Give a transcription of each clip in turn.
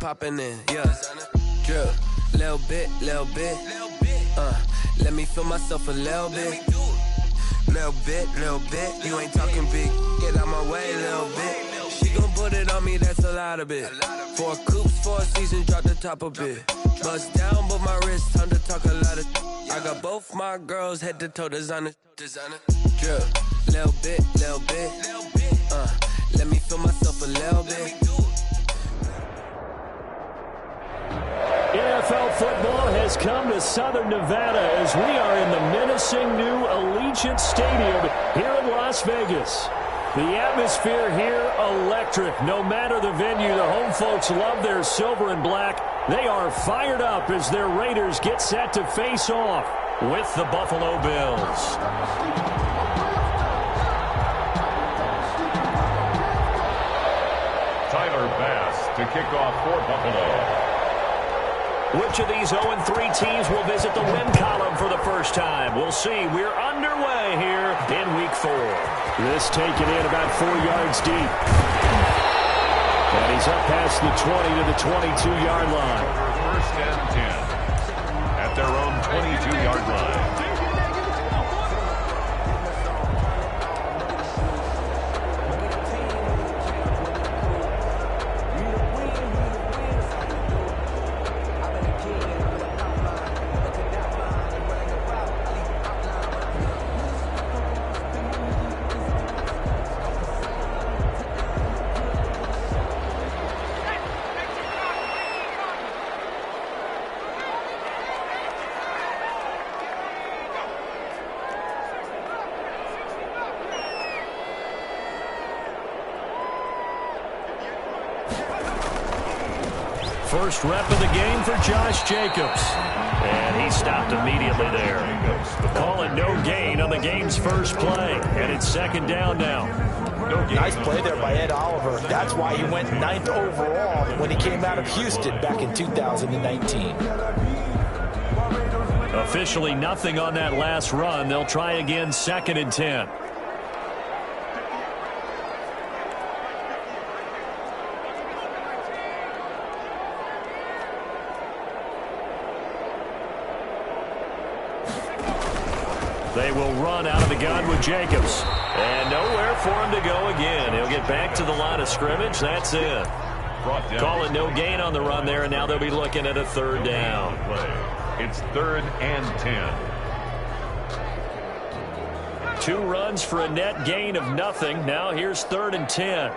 popping in, yeah. Drip, little bit. Let me feel myself a little bit. Little bit. You ain't talking big. Get out my way, little bit. She gon' put it on me, that's a lot of it. 4 coops, 4 seasons, drop the top a bit. Bust down, but my wrist, time to talk a lot of. I got both my girls head to toe designer. Drip, little bit. Let me feel myself a little bit. NFL football has come to Southern Nevada as we are in the menacing new Allegiant Stadium here in Las Vegas. The atmosphere here, electric. No matter the venue, the home folks love their silver and black. They are fired up as their Raiders get set to face off with the Buffalo Bills. Tyler Bass to kick off for Buffalo. Which of these 0-3 teams will visit the win column for the first time? We'll see. We're underway here in Week 4. This taken in about 4 yards deep. And he's up past the 20 to the 22-yard line. First and 10 at their own 22-yard line. First rep of the game for Josh Jacobs. And he stopped immediately there. Call it no gain on the game's first play. And it's second down now. Nice play there by Ed Oliver. That's why he went 9th overall when he came out of Houston back in 2019. Officially nothing on that last run. They'll try again, second and 10. They will run out of the gun with Jacobs. And nowhere for him to go again. He'll get back to the line of scrimmage. That's it. Call it no gain on the run there, and now they'll be looking at a third down. It's 3rd and 10. 2 runs for a net gain of nothing. Now here's 3rd and 10.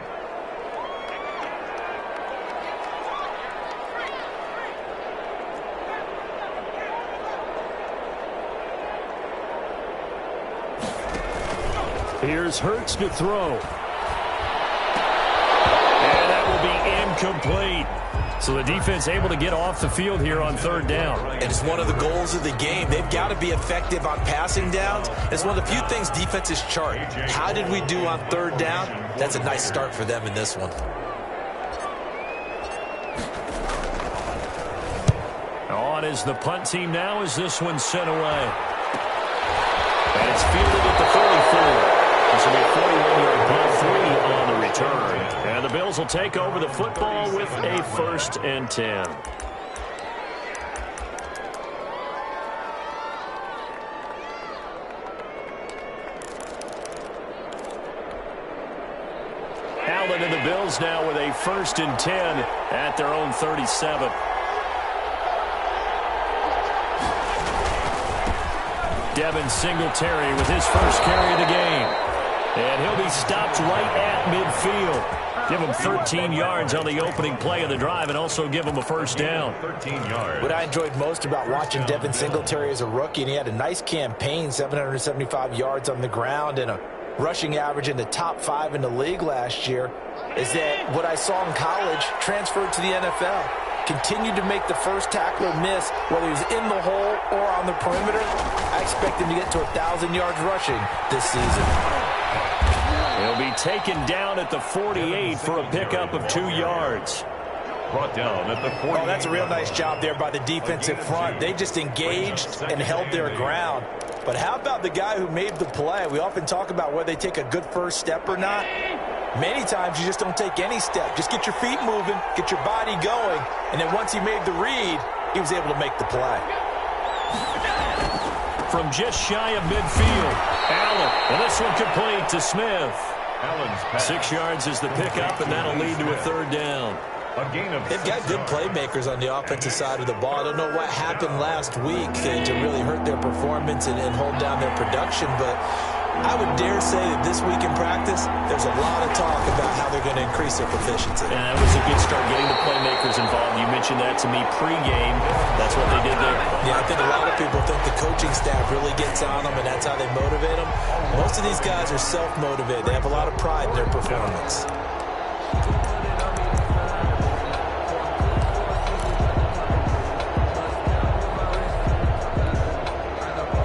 Here's Hurts to throw. And that will be incomplete. So the defense able to get off the field here on 3rd down. And it's one of the goals of the game. They've got to be effective on passing downs. It's one of the few things defenses chart. How did we do on 3rd down? That's a nice start for them in this one. On is the punt team now as this one's sent away. And it's fielded at the 44. This will be a 41-yard punt, 3 on the return. And the Bills will take over the football with a 1st and 10. Allen and the Bills now with a 1st and 10 at their own 37. Devin Singletary with his first carry of the game. And he'll be stopped right at midfield. Give him 13 yards on the opening play of the drive and also give him a 1st down. 13 yards. What I enjoyed most about watching Devin Singletary as a rookie, and he had a nice campaign, 775 yards on the ground and a rushing average in the top 5 in the league last year, is that what I saw in college transferred to the NFL. Continued to make the first tackler miss, whether he's in the hole or on the perimeter. I expect him to get to 1,000 yards rushing this season. He'll be taken down at the 48 for a pickup of 2 yards. Brought down at the 40. Oh, that's a real nice job there by the defensive front. They just engaged and held their ground. But how about the guy who made the play? We often talk about whether they take a good first step or not. Many times you just don't take any step. Just get your feet moving, get your body going, and then once he made the read, he was able to make the play. From just shy of midfield, Allen, and this one complete to Smith. 6 yards is the pickup, and that'll lead to a third down. They've got good playmakers on the offensive side of the ball. I don't know what happened last week to really hurt their performance and hold down their production, but I would dare say that this week in practice, there's a lot of talk about how they're going to increase their proficiency. And that was a good start, getting the playmakers involved. You mentioned that to me pregame. That's what they did there. Yeah, I think a lot of people think the coaching staff really gets on them, and that's how they motivate them. Most of these guys are self-motivated. They have a lot of pride in their performance.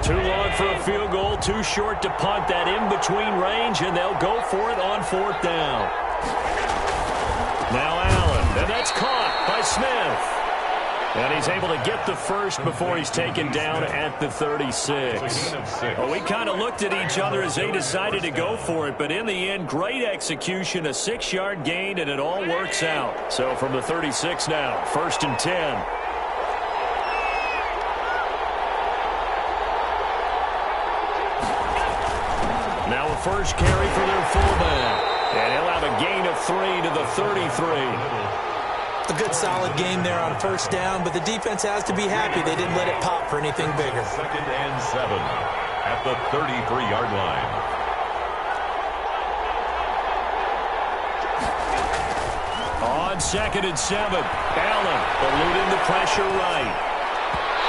Too long for a field goal, too short to punt. That in-between range, and they'll go for it on 4th down. Now Allen, and that's caught by Smith. And he's able to get the first before he's taken down at the 36. Well, we kind of looked at each other as they decided to go for it, but in the end, great execution, a 6-yard gain, and it all works out. So from the 36 now, 1st and 10. Now a first carry for their fullback. And he'll have a gain of 3 to the 33. A good solid game there on 1st down, but the defense has to be happy they didn't let it pop for anything bigger. 2nd and 7 at the 33-yard line. On 2nd and 7, Allen eluding the pressure right.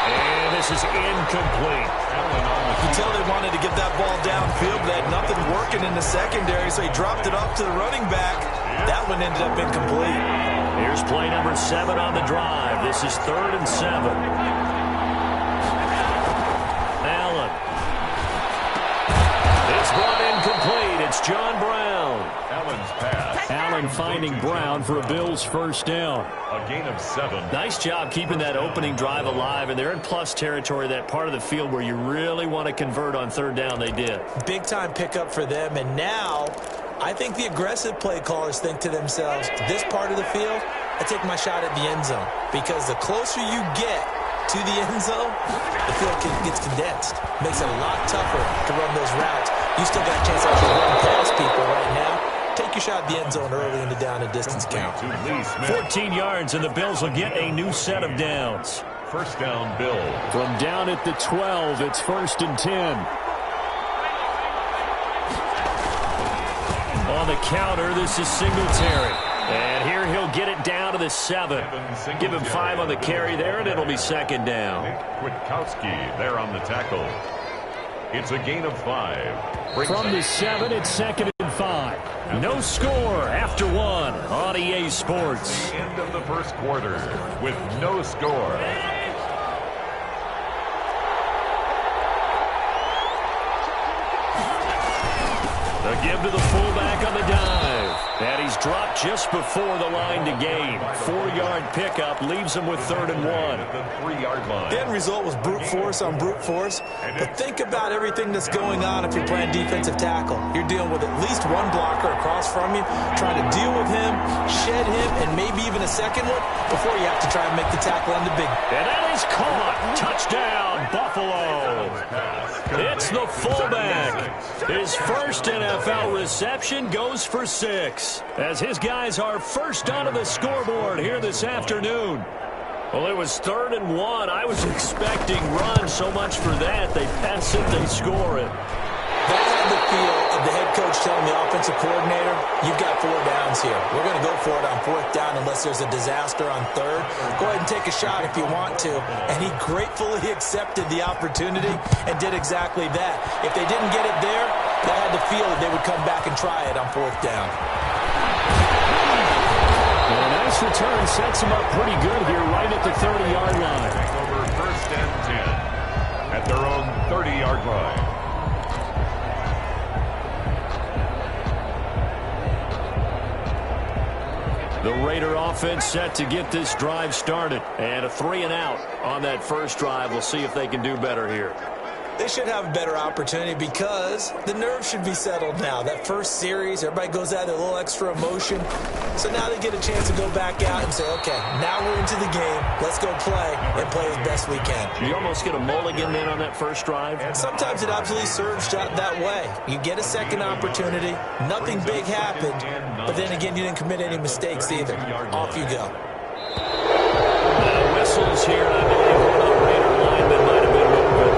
And this is incomplete. You can tell they wanted to get that ball downfield, but they had nothing working in the secondary, so he dropped it off to the running back. That one ended up incomplete. Here's play number 7 on the drive. This is 3rd and 7. Allen. It's brought incomplete. It's John Brown. Allen's pass. Allen finding Brown for a Bills first down. A gain of 7. Nice job keeping that opening drive alive, and they're in plus territory, that part of the field where you really want to convert on 3rd down. They did. Big-time pickup for them, and now I think the aggressive play callers think to themselves, this part of the field, I take my shot at the end zone, because the closer you get to the end zone, the field gets condensed. Makes it a lot tougher to run those routes. You still got a chance to actually run past people right now. Take your shot at the end zone early in the down and distance count. 14 yards, and the Bills will get a new set of downs. 1st down, Bill. From down at the 12, it's 1st and 10. On the counter, this is Singletary. And here he'll get it down to the 7. Give him 5 on the carry there, and it'll be 2nd down. Kwiatkowski there on the tackle. It's a gain of 5. From the 7, it's 2nd and 5. No score after 1 on EA Sports. End of the 1st quarter with no score. The give to the fullback on the dive. And he's dropped just before the line to gain. 4-yard pickup leaves him with 3rd and 1. The 3-yard line. The end result was brute force on brute force. But think about everything that's going on if you're playing defensive tackle. You're dealing with at least one blocker across from you, trying to deal with him, shed him, and maybe even a second one before you have to try and make the tackle on the big. And that is caught. Touchdown, Buffalo. It's the fullback. His first NFL reception goes for 6, as his guys are first onto the scoreboard here this afternoon. Well, it was 3rd and 1. I was expecting run, so much for that. They pass it, they score it. That had the feel of the head coach telling the offensive coordinator, you've got 4 downs here. We're going to go for it on 4th down unless there's a disaster on 3rd. Go ahead and take a shot if you want to. And he gratefully accepted the opportunity and did exactly that. If they didn't get it there, they had the feel that they would come back and try it on 4th down. And a nice return sets him up pretty good here right at the 30-yard line. Over 1st and 10 at their own 30-yard line. The Raider offense set to get this drive started. And a 3-and-out on that first drive. We'll see if they can do better here. They should have a better opportunity because the nerves should be settled now. That first series, everybody goes out with a little extra emotion. So now they get a chance to go back out and say, okay, now we're into the game. Let's go play and play as best we can. You almost get a mulligan then on that first drive? Sometimes it absolutely serves that way. You get a second opportunity. Nothing big happened. But then again, you didn't commit any mistakes either. Off you go. Whistles here, I believe one of the Raider linemen might have been moving.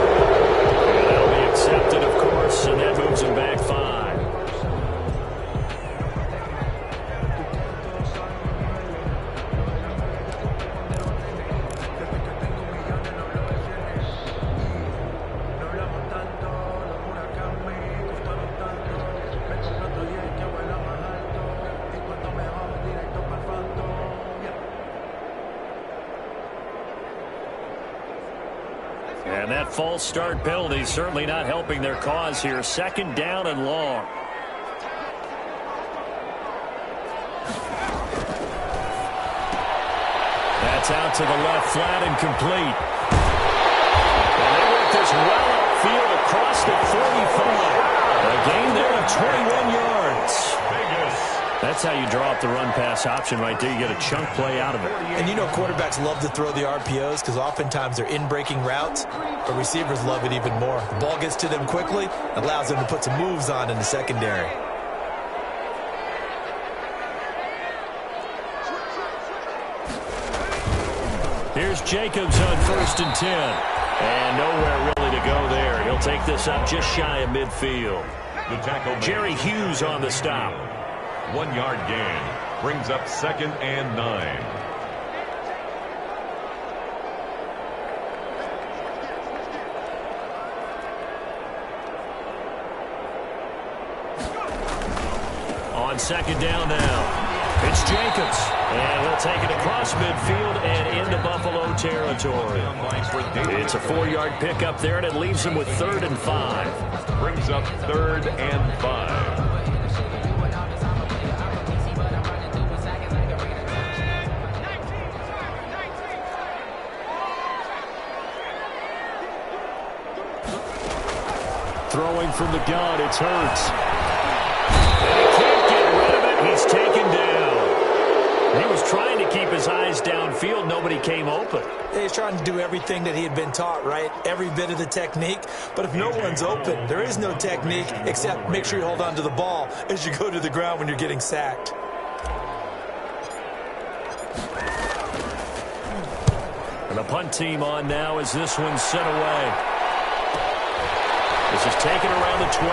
And that'll be accepted, of course, and that moves him back 5. And that false start penalty certainly not helping their cause here. Second down and long. That's out to the left, flat and complete. And they work this well upfield across the 45. A gain there of 21 yards. That's how you draw up the run-pass option right there. You get a chunk play out of it. And you know quarterbacks love to throw the RPOs because oftentimes they're in-breaking routes, but receivers love it even more. The ball gets to them quickly, allows them to put some moves on in the secondary. Here's Jacobs on 1st and 10. And nowhere really to go there. He'll take this up just shy of midfield. The tackle, Jerry Hughes on the stop. 1 yard gain. Brings up 2nd and 9. On 2nd down now. It's Jacobs. And he'll take it across midfield and into Buffalo territory. It's a 4-yard pickup there, and it leaves him with 3rd and 5. Brings up 3rd and 5. Throwing from the gun, it's Hurts. And he can't get rid of it. He's taken down. He was trying to keep his eyes downfield. Nobody came open. He's trying to do everything that he had been taught, right? Every bit of the technique. But if no one's open, there is no technique except make sure you hold on to the ball as you go to the ground when you're getting sacked. And the punt team on now as this one's sent away. This is taken around the 12.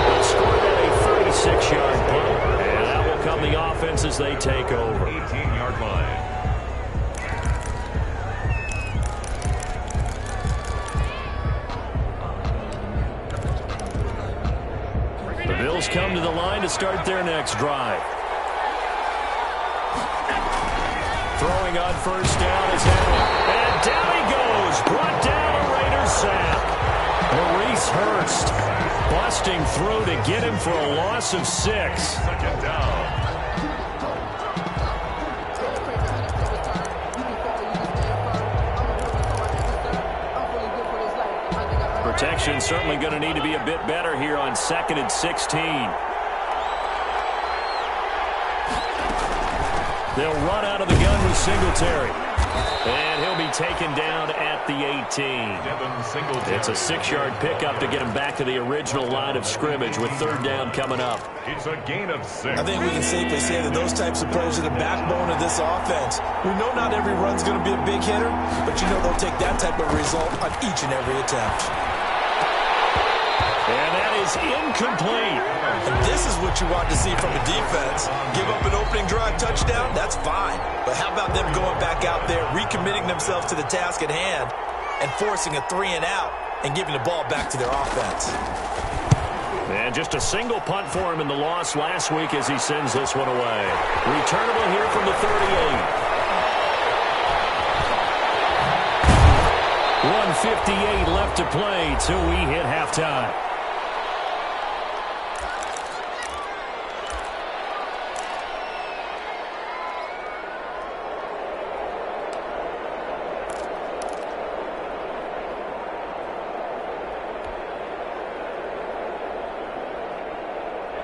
They'll score at a 36-yard punt. And that will come the offense as they take over. 18-yard line. The Bills come to the line to start their next drive. Throwing on 1st down is Allen. And down he goes. Brought down a Raiders sack. Maurice Hurst busting through to get him for a loss of 6. 2nd down. Protection certainly going to need to be a bit better here on 2nd and 16. They'll run out of the gun with Singletary. And he'll be taken down at the 18. It's a 6-yard pickup to get him back to the original line of scrimmage with 3rd down coming up. It's a gain of 6. I think we can safely say that those types of plays are the backbone of this offense. We know not every run's going to be a big hitter, but you know they'll take that type of result on each and every attempt. And that is incomplete. And this is what you want to see from a defense. Give up an opening drive touchdown, that's fine. But how about them going back out there, recommitting themselves to the task at hand, and forcing a 3-and-out and giving the ball back to their offense. And just a single punt for him in the loss last week as he sends this one away. Returnable here from the 38. 1:58 left to play till we hit halftime.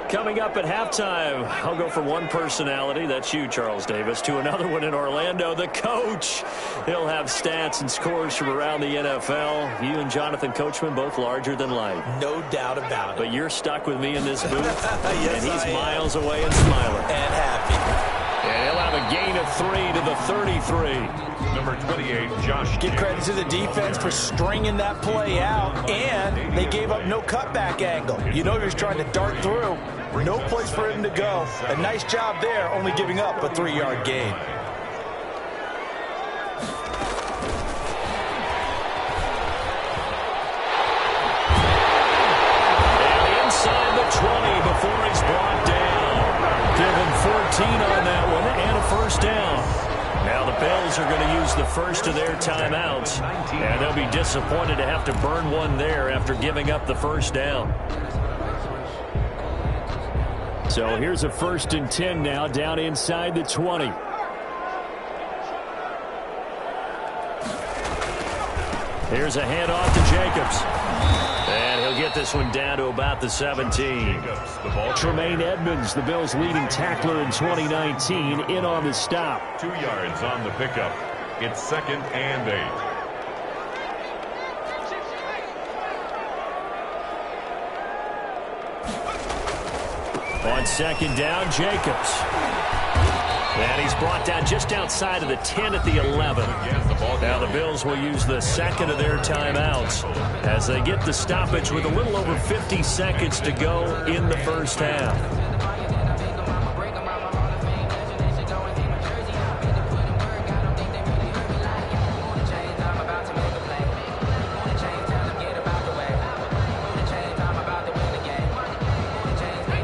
Coming up at halftime, I'll go from one personality, that's you, Charles Davis, to another one in Orlando, the coach. He'll have stats and scores from around the NFL. You and Jonathan Coachman both larger than life. No doubt about it. But you're stuck with me in this booth, yes, and he's miles away and smiling. And happy. And he'll have a gain of 3 to the 33. Number 28, Josh. Give credit to the defense for stringing that play out, and they gave up no cutback angle. You know he was trying to dart through. No place for him to go. A nice job there, only giving up a 3-yard gain. And inside the 20 before he's brought down. Given 14 on that one and a first down. Now the Bills are going to use the first of their timeouts, and they'll be disappointed to have to burn one there after giving up the first down. So here's a 1st and 10 now, down inside the 20. Here's a handoff to Jacobs. And he'll get this one down to about the 17. Tremaine Edmonds, the Bills' leading tackler in 2019, in on the stop. 2 yards on the pickup. It's 2nd and 8. On 2nd down, Jacobs. And he's brought down just outside of the 10 at the 11. Now the Bills will use the second of their timeouts as they get the stoppage with a little over 50 seconds to go in the first half.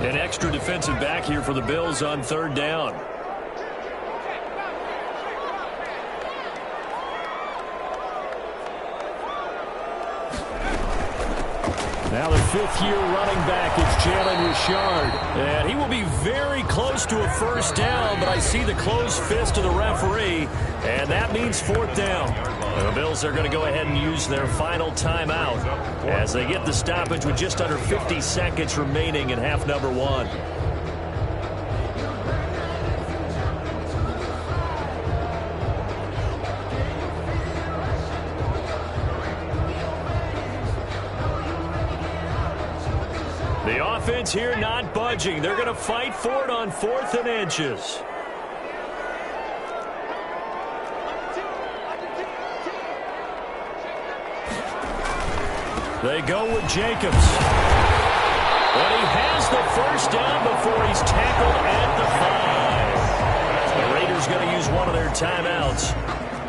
An extra defensive back here for the Bills on 3rd down. Now the 5th-year running back is Jalen Richard. And he will be very close to a first down, but I see the closed fist of the referee, and that means 4th down. The Bills are going to go ahead and use their final timeout as they get the stoppage with just under 50 seconds remaining in half number 1. The offense here not budging. They're going to fight for it on 4th and inches. They go with Jacobs. But he has the first down before he's tackled at the 5. The Raiders going to use one of their timeouts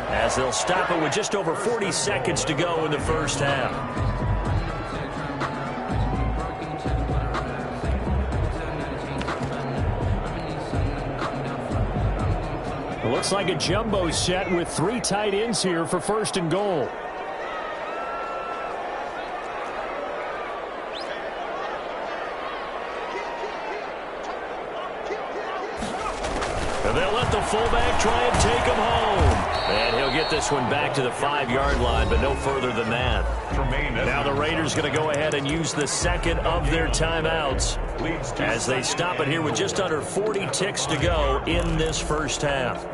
as they'll stop it with just over 40 seconds to go in the first half. It looks like a jumbo set with 3 tight ends here for 1st and goal. And they'll let the fullback try and take him home. And he'll get this one back to the 5-yard line, but no further than that. Now the Raiders going to go ahead and use the second of their timeouts as they stop it here with just under 40 ticks to go in this first half.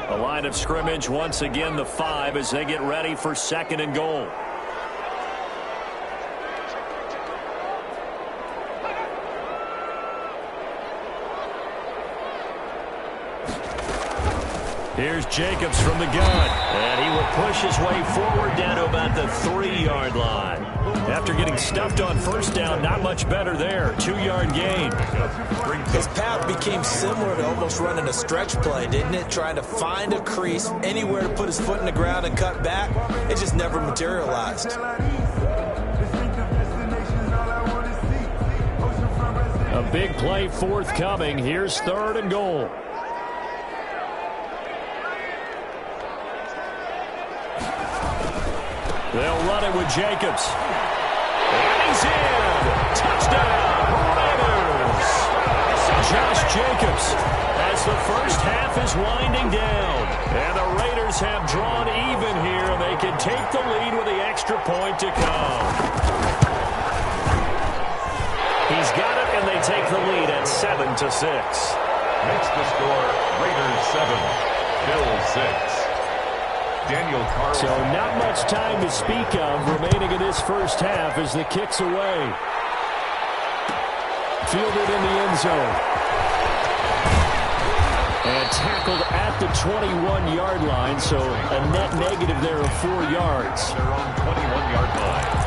A line of scrimmage once again the 5 as they get ready for 2nd and goal. Here's Jacobs from the gun, and he will push his way forward down to about the 3-yard line. After getting stuffed on first down, not much better there. 2-yard gain. His path became similar to almost running a stretch play, didn't it? Trying to find a crease, anywhere to put his foot in the ground and cut back. It just never materialized. A big play forthcoming. Here's 3rd and goal. They'll run it with Jacobs. And he's in. Touchdown, Raiders. Josh Jacobs as the first half is winding down. And the Raiders have drawn even here. They can take the lead with the extra point to come. He's got it, and they take the lead at 7-6. Makes the score Raiders 7, Bills 6. Daniel Carl. So not much time to speak of remaining in this first half as the kick's away. Fielded in the end zone. And tackled at the 21-yard line, so a net negative there of 4 yards. Their own 21-yard line.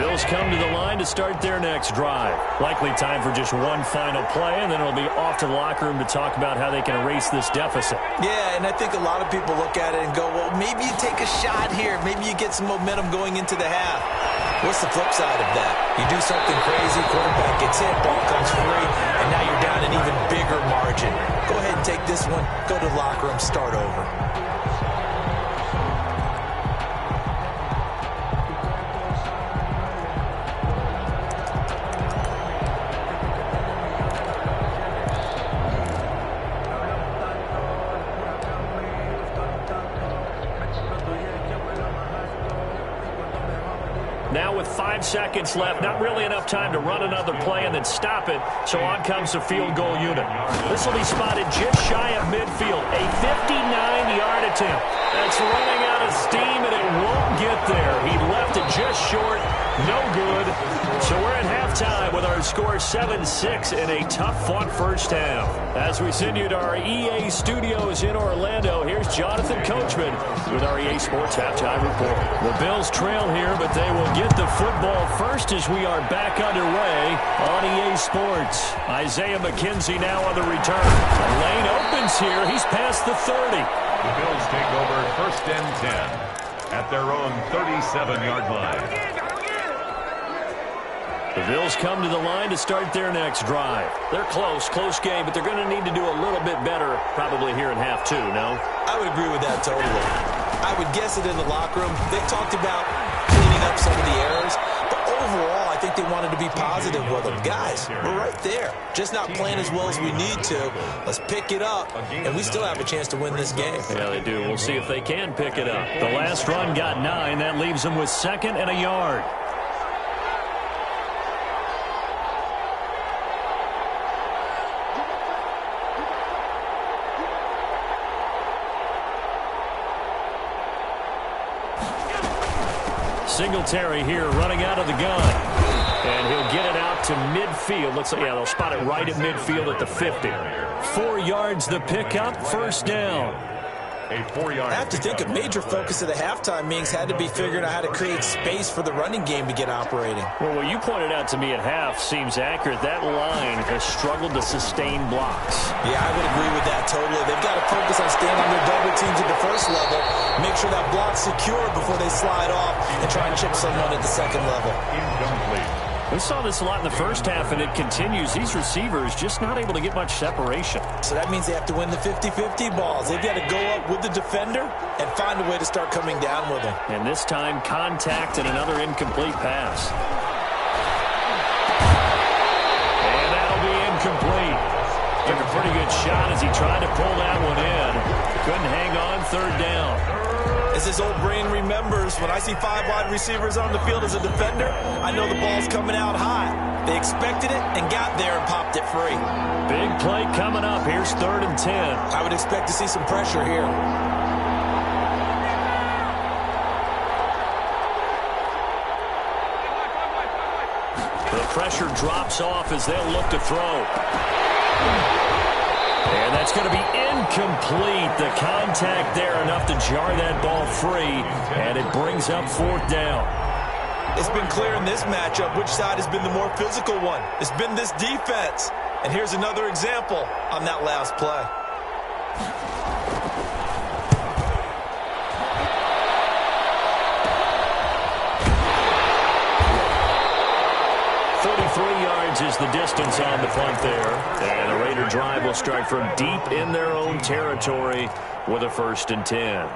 Bills come to the line to start their next drive. Likely time for just one final play, and then it'll be off to the locker room to talk about how they can erase this deficit. Yeah, and I think a lot of people look at it and go, well, maybe you take a shot here. Maybe you get some momentum going into the half. What's the flip side of that? You do something crazy, quarterback gets hit, ball comes free, and now you're down an even bigger margin. Go ahead and take this one, go to the locker room, start over. Now with 5 seconds left, not really enough time to run another play and then stop it, so on comes the field goal unit. This will be spotted just shy of midfield, a 59-yard attempt. That's running out of steam, and it won't get there. He left it just short, no good. So we're at halftime with our score 7-6 in a tough-fought first half. As we send you to our EA studios in Orlando, here's Jonathan Coachman with our EA Sports Halftime Report. The Bills trail here, but they will get the football first as we are back underway on EA Sports. Isaiah McKenzie now on the return. The lane opens here. He's past the 30. The Bills take over 1st and 10 at their own 37-yard line. The Bills come to the line to start their next drive. They're close game, but they're going to need to do a little bit better probably here in half two, no? I would agree with that totally. I would guess it in the locker room. They talked about cleaning up some of the errors, but overall, I think they wanted to be positive with them. Guys, we're right there. Just not playing as well as we need to. Let's pick it up, and we still have a chance to win this game. Yeah, they do. We'll see if they can pick it up. The last run got 9. That leaves them with 2nd and a yard. Singletary here running out of the gun. And he'll get it out to midfield. Looks like, yeah, they'll spot it right at midfield at the 50. 4 yards the pickup, first down. A 4-yard. I have to think a major focus of the halftime meetings had to be figuring out how to create space for the running game to get operating. Well, what you pointed out to me at half seems accurate. That line has struggled to sustain blocks. Yeah, I would agree with that totally. They've got to focus on standing their double teams at the first level, make sure that block's secure before they slide off and try and chip someone at the second level. Incomplete. We saw this a lot in the first half, and it continues. These receivers just not able to get much separation. So that means they have to win the 50-50 balls. They've got to go up with the defender and find a way to start coming down with them. And this time, contact and another incomplete pass. And that'll be incomplete. Took a pretty good shot as he tried to pull that one in. Couldn't hang on, 3rd down. As his old brain remembers, when I see 5 wide receivers on the field as a defender, I know the ball's coming out high. They expected it and got there and popped it free. Big play coming up. Here's 3rd and 10. I would expect to see some pressure here. The pressure drops off as they'll look to throw. And that's going to be incomplete. The contact there enough to jar that ball free, and it brings up 4th down. It's been clear in this matchup which side has been the more physical one. It's been this defense. And here's another example on that last play. yards is the distance on the punt there. And the Raider drive will start from deep in their own territory with a 1st and 10.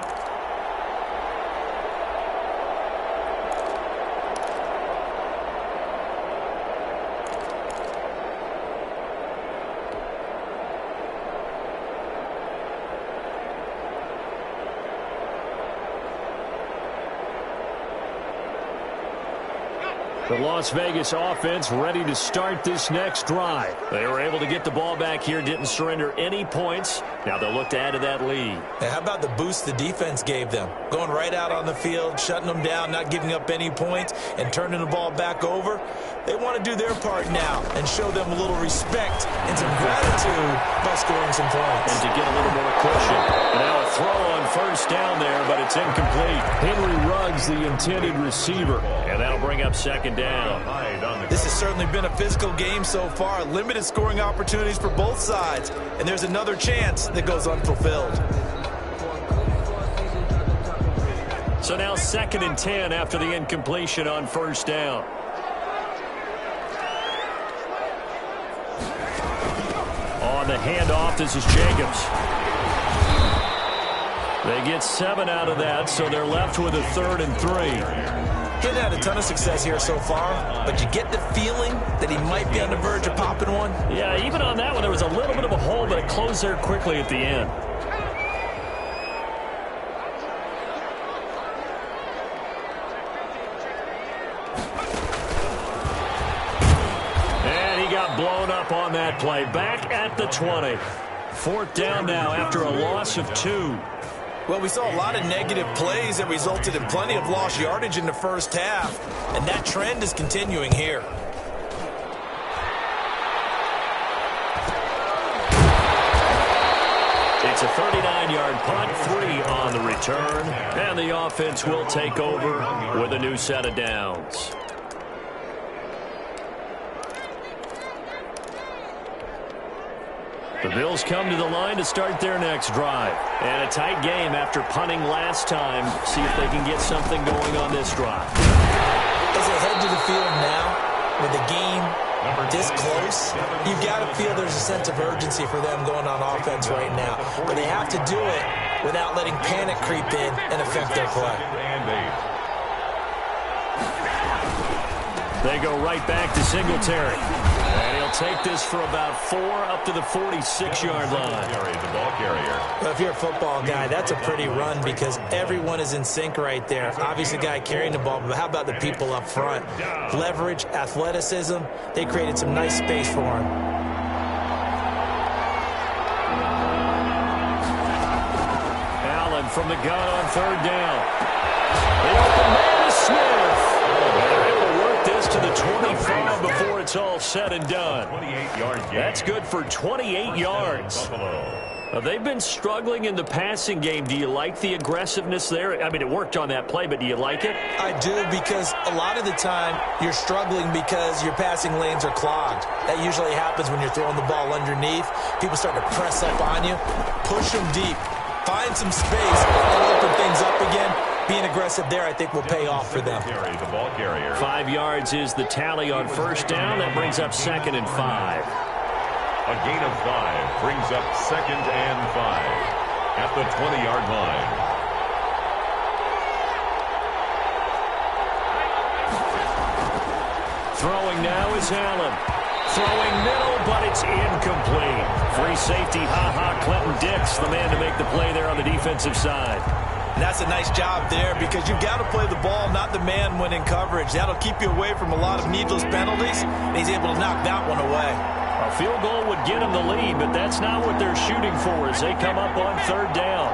The Las Vegas offense ready to start this next drive. They were able to get the ball back here, didn't surrender any points. Now they'll look to add to that lead. And how about the boost the defense gave them? Going right out on the field, shutting them down, not giving up any points, and turning the ball back over. They want to do their part now and show them a little respect and some gratitude by scoring some points. And to get a little more cushion. And now a throw on 1st down there, but it's incomplete. Henry Ruggs, the intended receiver. And that'll bring up 2nd down. This has certainly been a physical game so far. Limited scoring opportunities for both sides. And there's another chance that goes unfulfilled. So now 2nd and 10 after the incompletion on 1st down. On the handoff, this is Jacobs. They get 7 out of that, so they're left with a 3rd and 3. He's had a ton of success here so far, but you get the feeling that he might be on the verge of popping one. Yeah, even on that one, there was a little bit of a hole, but it closed there quickly at the end. And he got blown up on that play. Back at the 20. 4th down now after a loss of 2. Well, we saw a lot of negative plays that resulted in plenty of lost yardage in the first half, and that trend is continuing here. It's a 39-yard punt, 3 on the return, and the offense will take over with a new set of downs. The Bills come to the line to start their next drive. And a tight game after punting last time. See if they can get something going on this drive. As they head to the field now, with the game this close, you've got to feel there's a sense of urgency for them going on offense right now. But they have to do it without letting panic creep in and affect their play. They go right back to Singletary. And he'll take this for about 4 up to the 46-yard line. The ball carrier. Well, if you're a football guy, that's a pretty run because everyone is in sync right there. Obviously, the guy carrying the ball, but how about the people up front? Leverage, athleticism, they created some nice space for him. Allen from the gun on 3rd down. The open man is Smith. This to the 25 before it's all said and done. 28-yard gain. That's good for 28 yards. They've been struggling in the passing game. Do you like the aggressiveness there? I mean, it worked on that play, but do you like it? I do, because a lot of the time you're struggling because your passing lanes are clogged. That usually happens when you're throwing the ball underneath. People start to press up on you. Push them deep. Find some space and open things up again. Being aggressive there, I think, will pay off for them. The ball carrier. 5 yards is the tally on 1st down. That brings up 2nd and 5. A gain of 5 brings up 2nd and 5 at the 20-yard line. Throwing now is Allen. Throwing middle, but it's incomplete. Free safety, Clinton Dix, the man to make the play there on the defensive side. And that's a nice job there because you've got to play the ball, not the man when in coverage. That'll keep you away from a lot of needless penalties, and he's able to knock that one away. A field goal would get him the lead, but that's not what they're shooting for as they come up on 3rd down.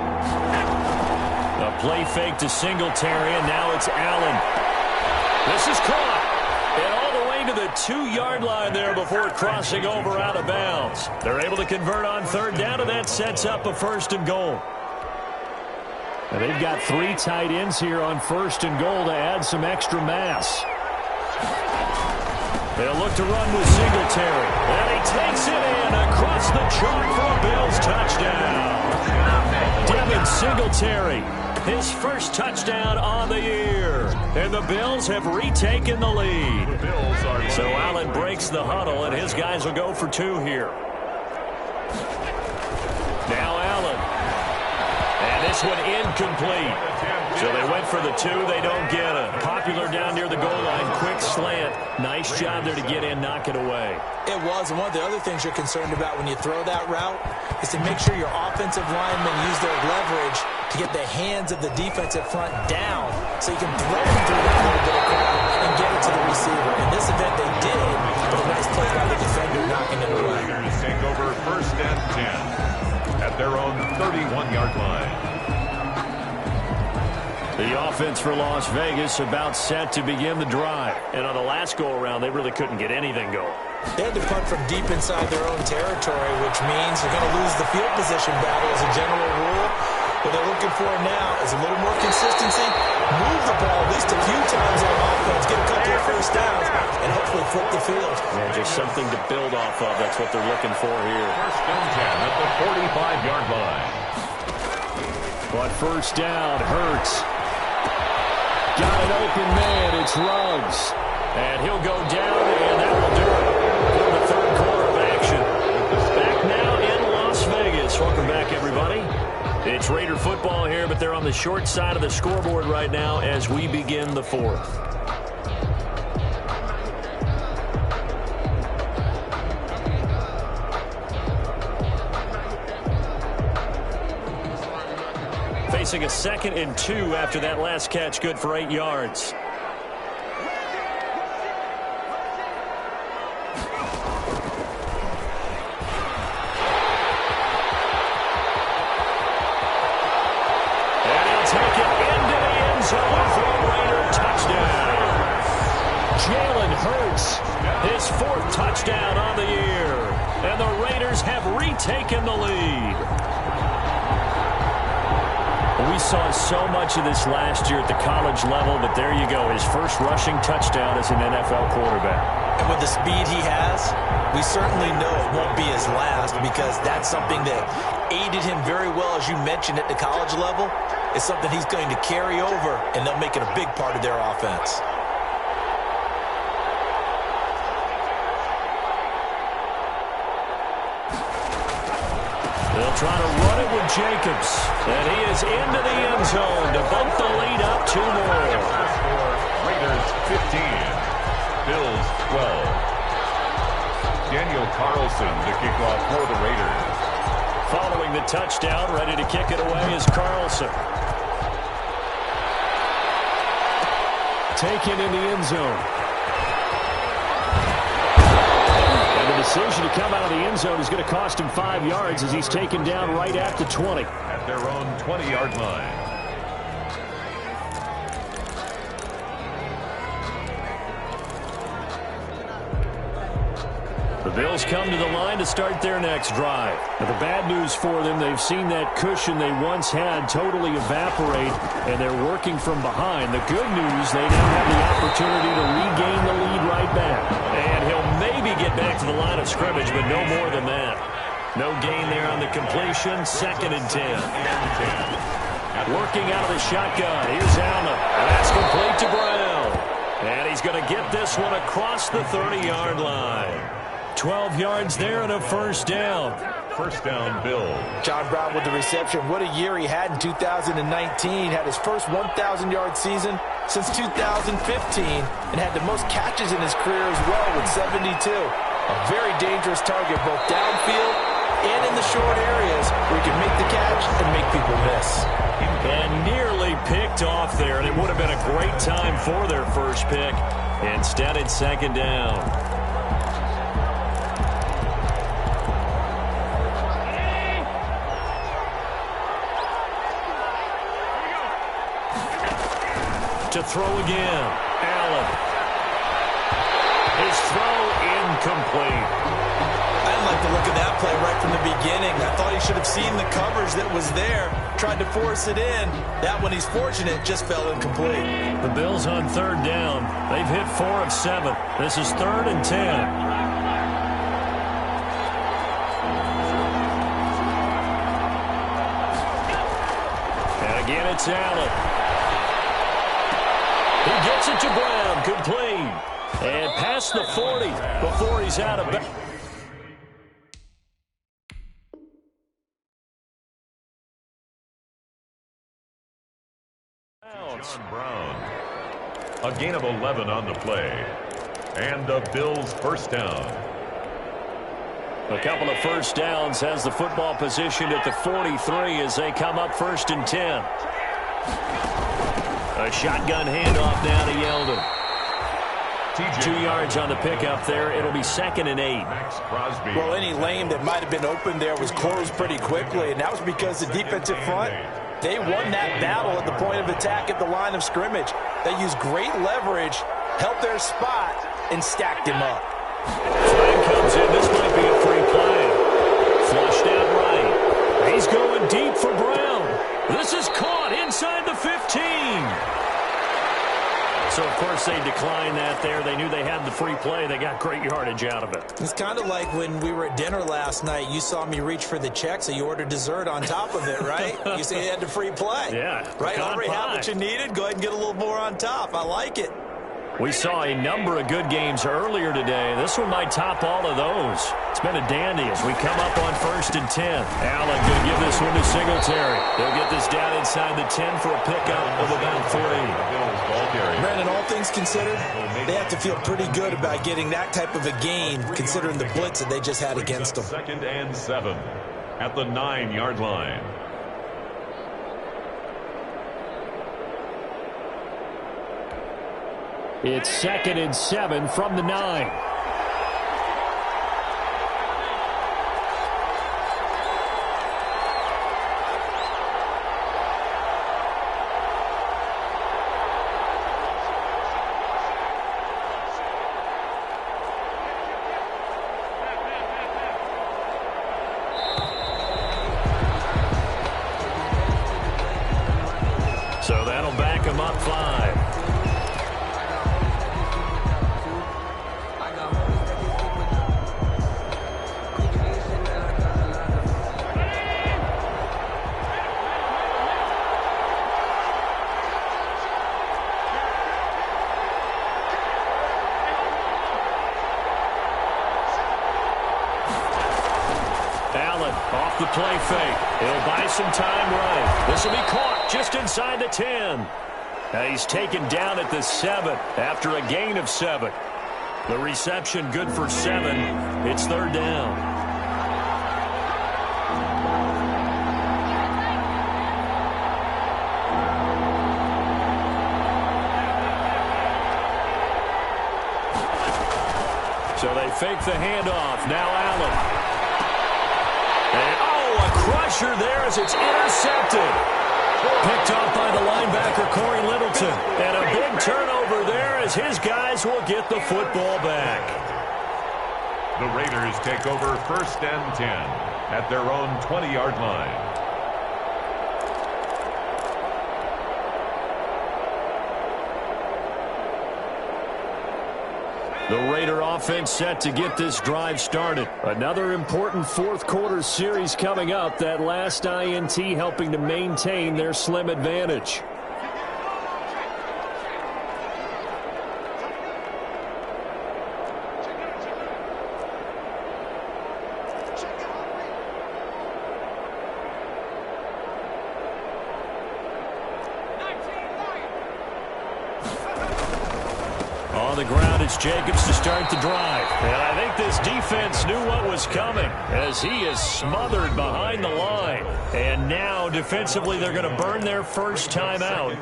A play fake to Singletary, and now it's Allen. This is caught. And all the way to the 2-yard line there before crossing over out of bounds. They're able to convert on 3rd down, and that sets up a 1st and goal. And they've got 3 tight ends here on 1st and goal to add some extra mass. They'll look to run with Singletary. And he takes it in across the chalk for a Bills touchdown. Devin Singletary his first touchdown on the year. And the Bills have retaken the lead. So Allen breaks the huddle, and his guys will go for 2 here. Now Allen. And this one incomplete. So they went for the 2. They don't get it. Popular down near the goal line. Quick slant. Nice job there to get in, knock it away. It was, and one of the other things you're concerned about when you throw that route is to make sure your offensive linemen use their leverage to get the hands of the defensive front down so you can throw it through that little bit of crowd and get it to the receiver. In this event, they did, but a nice play by the defender knocking it away. Take over 1st and 10 at their own 31-yard line. The offense for Las Vegas about set to begin the drive. And on the last go-around, they really couldn't get anything going. They had to punt from deep inside their own territory, which means they're going to lose the field position battle as a general rule. What they're looking for now is a little more consistency, move the ball at least a few times on offense, get a couple of first downs, and hopefully flip the field. Yeah, just something to build off of. That's what they're looking for here. 1st and 10 at the 45-yard line. But first down, Hurts. Got an open man. It's Ruggs. And he'll go down, and that will do it for the 3rd quarter of action. Back now in Las Vegas. Welcome back, everybody. It's Raider football here, but they're on the short side of the scoreboard right now as we begin the 4th. Facing a 2nd and 2 after that last catch, good for 8 yards. And he'll take it into the end zone for a Raider touchdown. Jalen Hurts, his 4th touchdown on the year. And the Raiders have retaken the lead. We saw so much of this last year at the college level, but there you go. His first rushing touchdown as an NFL quarterback. And with the speed he has, we certainly know it won't be his last because that's something that aided him very well, as you mentioned, at the college level. It's something he's going to carry over, and they'll make it a big part of their offense. They'll try to run it with Jacobs. And he is into the end zone to bump the lead up 2 more. Raiders 15, Bills 12. Daniel Carlson to kick off for the Raiders. Following the touchdown, ready to kick it away is Carlson. Taken in the end zone. The decision to come out of the end zone is going to cost him 5 yards as he's taken down right at the 20. At their own 20-yard line. The Bills come to the line to start their next drive. Now, the bad news for them, they've seen that cushion they once had totally evaporate, and they're working from behind. The good news, they now have the opportunity to regain the lead right back. And he'll maybe get back to the line of scrimmage, but no more than that. No gain there on the completion. 2nd and 10. Working out of the shotgun. Here's Allen. And that's complete to Brown. And he's going to get this one across the 30-yard line. 12 yards there and a first down. First down, Bill. John Brown with the reception. What a year he had in 2019. Had his first 1,000-yard season since 2015 and had the most catches in his career as well with 72. A very dangerous target both downfield and in the short areas where he can make the catch and make people miss. And nearly picked off there, and it would have been a great time for their first pick. Instead, it's 2nd down. To throw again. Allen. His throw incomplete. I didn't like the look of that play right from the beginning. I thought he should have seen the coverage that was there, tried to force it in. That one, he's fortunate, just fell incomplete. The Bills on 3rd down. They've hit 4 of 7. This is 3rd and 10. Again, it's Allen. He gets it to Brown. Complete. And past the 40 before he's out of bounds. John Brown. A gain of 11 on the play. And the Bills first down. A couple of first downs has the football positioned at the 43 as they come up 1st and 10. A shotgun handoff now to Yeldon. 2 yards on the pickup there. It'll be 2nd and 8. Well, any lane that might have been open there was closed pretty quickly, and that was because the defensive front, they won that battle at the point of attack at the line of scrimmage. They used great leverage, held their spot, and stacked him up. Flag comes in. This might be a free play. Flushed out right. He's going deep for Brown. This is caught inside the 15. So, of course, they declined that there. They knew they had the free play. They got great yardage out of it. It's kind of like when we were at dinner last night. You saw me reach for the check, so you ordered dessert on top of it, right? You said you had the free play. Yeah. Right? Already had what you needed. Go ahead and get a little more on top. I like it. We saw a number of good games earlier today. This one might top all of those. It's been a dandy as we come up on 1st and 10. Allen going to give this one to Singletary. They'll get this down inside the 10 for a pickup of about 3. Brandon, all things considered, they have to feel pretty good about getting that type of a gain considering the blitz that they just had against them. 2nd and 7 at the 9-yard line. It's 2nd and 7 from the 9. So that'll back him up 5. Off the play fake. He'll buy some time right. This will be caught just inside the 10. Now he's taken down at the 7 after a gain of 7. The reception good for 7. It's 3rd down. So they fake the handoff. Now Allen. And, a crusher there as it's intercepted. Picked off by the linebacker, Corey Littleton. And a big turnover there as his guys will get the football back. The Raiders take over 1st and 10 at their own 20-yard line. The Raider offense set to get this drive started. Another important 4th quarter series coming up. That last INT helping to maintain their slim advantage. On the ground, it's Jacobs to start the drive. And I think this defense knew what was coming as he is smothered behind the line. And now, defensively, they're going to burn their first time out.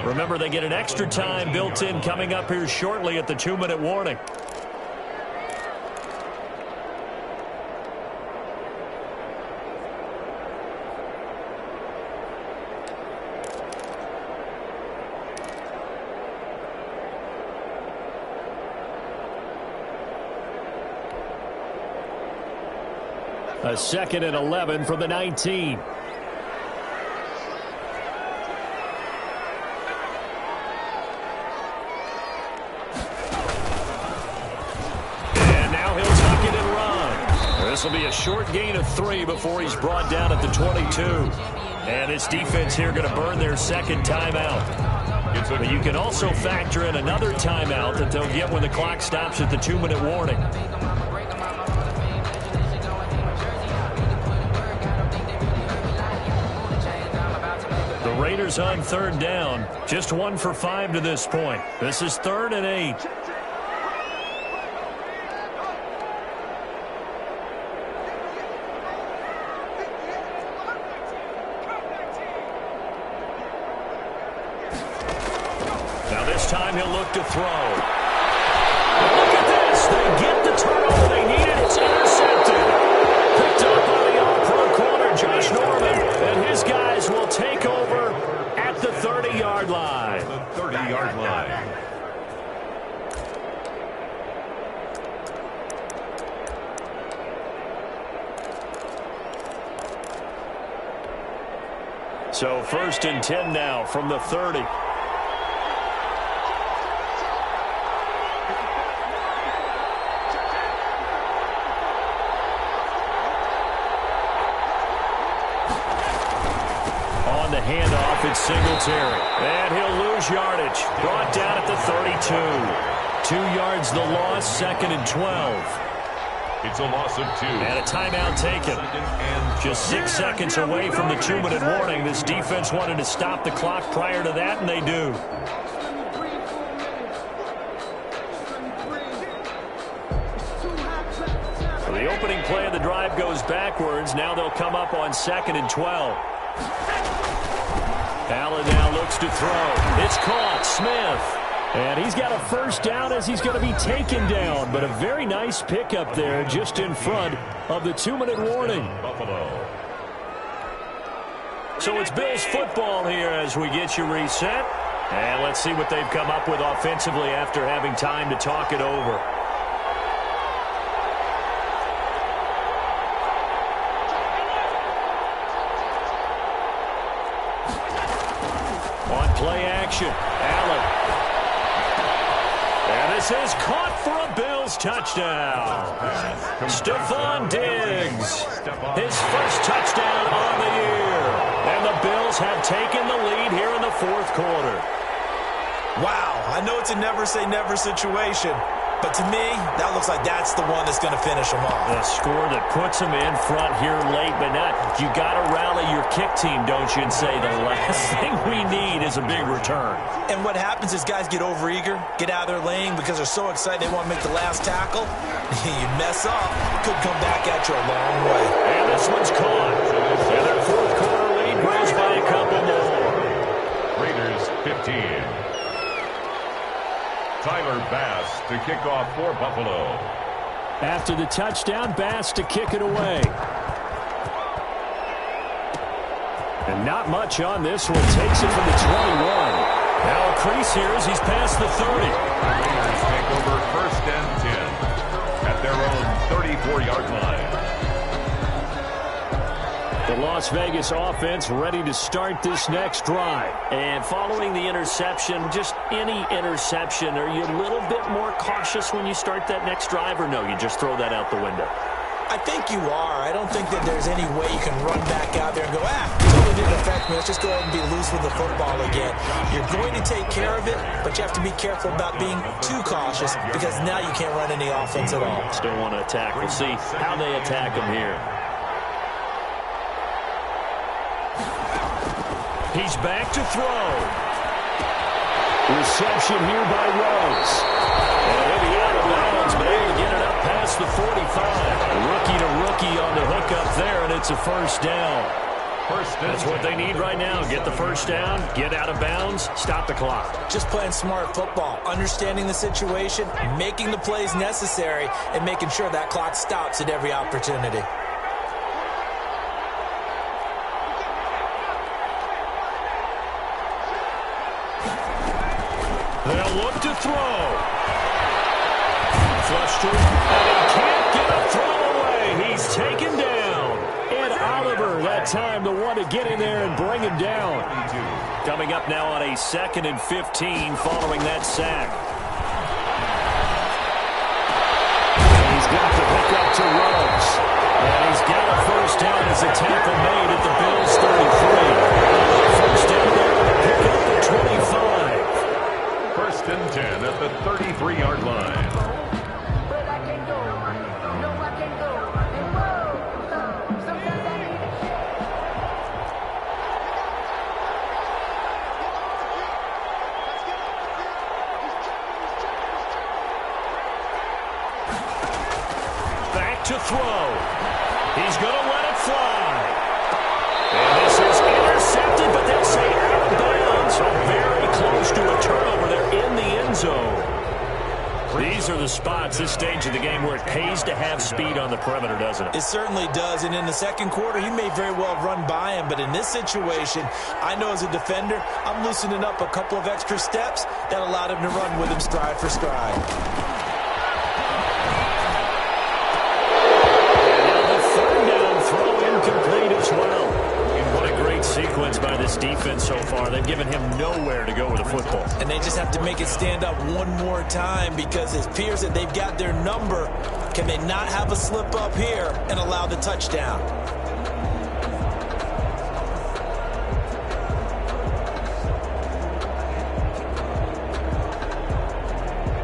Remember, they get an extra time built in coming up here shortly at the 2-minute warning. A 2nd and 11 from the 19. And now he'll tuck it and run. This will be a short gain of 3 before he's brought down at the 22. And this defense here going to burn their second timeout. But you can also factor in another timeout that they'll get when the clock stops at the 2-minute warning. The Raiders on third down. Just 1 for 5 to this point. This is 3rd and 8. Now this time he'll look to throw. Look at this. They get the turnover they needed. It's intercepted. Picked up by the all-pro corner, Josh Norman. And his guys will take over at the 30-yard line. The 30-yard line. So 1st and 10 now from the 30. The handoff, it's Singletary. And he'll lose yardage. Brought down at the 32. 2 yards the loss, 2nd and 12. It's a loss of 2. And a timeout taken. Just 6 seconds away from the 2-minute warning. This defense wanted to stop the clock prior to that, and they do. So the opening play of the drive goes backwards. Now they'll come up on 2nd and 12. Allen now looks to throw. It's caught. Smith. And he's got a first down as he's going to be taken down. But a very nice pickup there just in front of the 2-minute warning. Buffalo. So it's Bills football here as we get you reset. And let's see what they've come up with offensively after having time to talk it over. Play action. Allen. And this is caught for a Bills touchdown. Stephon Diggs. His first touchdown on the year. And the Bills have taken the lead here in the 4th quarter. Wow, I know it's a never-say-never situation, but to me, that looks like that's the one that's going to finish them off. A score that puts them in front here late, but not. You got to rally your kick team, don't you, and say the last thing we need is a big return. And what happens is guys get overeager, get out of their lane because they're so excited they want to make the last tackle. You mess up, could come back at you a long way. And this one's caught. And their 4th quarter lead grows by a couple more. Raiders 15. Tyler Bass to kick off for Buffalo. After the touchdown, Bass to kick it away. And not much on this one. Takes it from the 21. Now a crease here as he's past the 30. Raiders take over 1st and 10 at their own 34-yard line. The Las Vegas offense ready to start this next drive. And following the interception, just any interception, are you a little bit more cautious when you start that next drive, or no, you just throw that out the window? I think you are. I don't think that there's any way you can run back out there and go, totally didn't affect me. Let's just go ahead and be loose with the football again. You're going to take care of it, but you have to be careful about being too cautious because now you can't run any offense at all. Still want to attack. We'll see how they attack them here. He's back to throw. Reception here by Rose. And he'll be out of bounds, but able to get it up past the 45. Rookie to rookie on the hook up there, and it's a first down. That's what they need right now. Get the first down, get out of bounds, stop the clock. Just playing smart football, understanding the situation, making the plays necessary, and making sure that clock stops at every opportunity. They'll look to throw. Flush to him, and he can't get a throw away. He's taken down. And Oliver, that time, the one to get in there and bring him down. Coming up now on a 2nd and 15 following that sack. And he's got the hook up to Rose. And he's got a first down as a tackle made at the Bills' 33. First and 10 at the 33-yard line. Back to throw. He's going to let it fly. And this is intercepted, but they'll say out of bounds. So very close to a turnover there in the end zone. These are the spots, this stage of the game, where it pays to have speed on the perimeter, doesn't it? It certainly does, and in the second quarter, he may very well run by him, but in this situation, I know as a defender, I'm loosening up a couple of extra steps that allowed him to run with him stride for stride. Sequence by this defense so far. They've given him nowhere to go with the football. And they just have to make it stand up one more time because it appears that they've got their number. Can they not have a slip up here and allow the touchdown?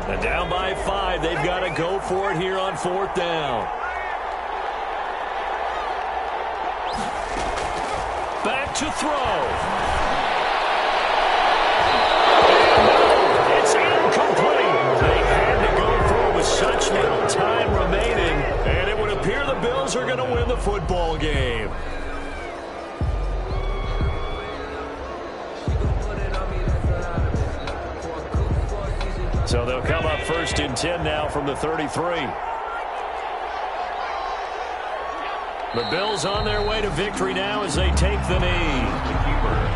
And down by 5. They've got to go for it here on 4th down. Back to throw. It's incomplete. They had to go for it with such little time remaining, and it would appear the Bills are going to win the football game. So they'll come up 1st and 10 now from the 33. The Bills on their way to victory now as they take the knee.